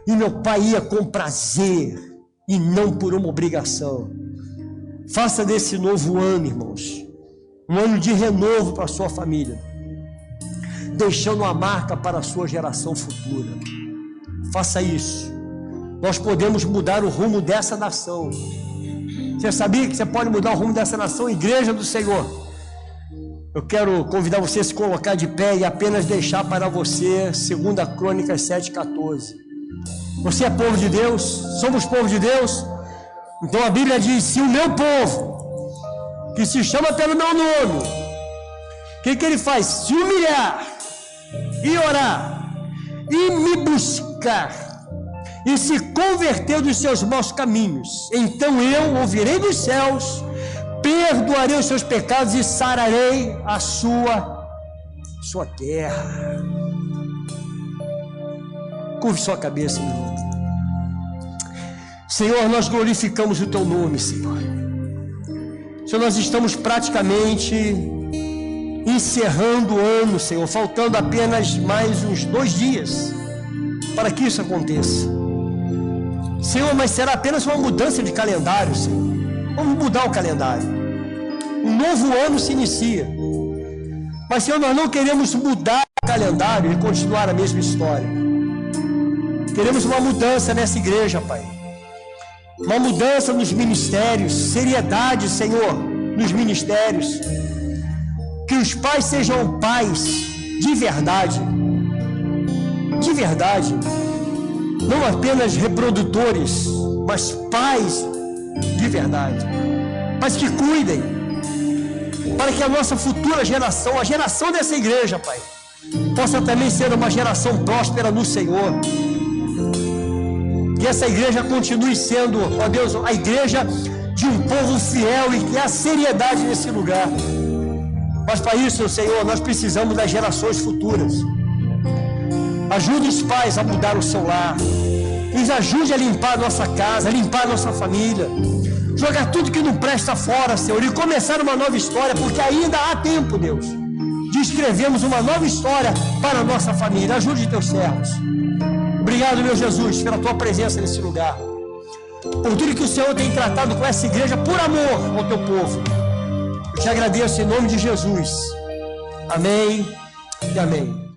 e meu pai ia com prazer, e não por uma obrigação. Faça desse novo ano, irmãos, um ano de renovo para a sua família, deixando uma marca para a sua geração futura. Faça isso. Nós podemos mudar o rumo dessa nação. Você sabia que você pode mudar o rumo dessa nação? Igreja do Senhor. Eu quero convidar você a se colocar de pé e apenas deixar para você 2 Crônicas 7,14. Você é povo de Deus? Somos povo de Deus? Então a Bíblia diz: se o meu povo, que se chama pelo meu nome, o que ele faz? Se humilhar e orar e me buscar e se converter dos seus maus caminhos, então eu ouvirei dos céus, perdoarei os seus pecados e sararei a sua terra. Curve sua cabeça, meu irmão. Senhor, nós glorificamos o teu nome, Senhor. Senhor, nós estamos praticamente encerrando o ano, Senhor, faltando apenas mais uns 2 dias para que isso aconteça. Senhor, mas será apenas uma mudança de calendário, Senhor. Vamos mudar o calendário. Um novo ano se inicia. Mas, Senhor, nós não queremos mudar o calendário e continuar a mesma história. Queremos uma mudança nessa igreja, Pai. Uma mudança nos ministérios, seriedade, Senhor, nos ministérios. Que os pais sejam pais de verdade. De verdade. Não apenas reprodutores, mas pais de verdade. Mas que cuidem, para que a nossa futura geração, a geração dessa igreja, Pai, possa também ser uma geração próspera no Senhor. Que essa igreja continue sendo, ó Deus, a igreja de um povo fiel e que há seriedade nesse lugar. Mas para isso, Senhor, nós precisamos das gerações futuras. Ajude os pais a mudar o seu lar. Nos ajude a limpar a nossa casa, a limpar a nossa família. Jogar tudo que não presta fora, Senhor, e começar uma nova história, porque ainda há tempo, Deus, de escrevermos uma nova história para a nossa família. Ajude teus servos. Obrigado, meu Jesus, pela tua presença nesse lugar. Por tudo que o Senhor tem tratado com essa igreja, por amor ao teu povo. Eu te agradeço em nome de Jesus. Amém e amém.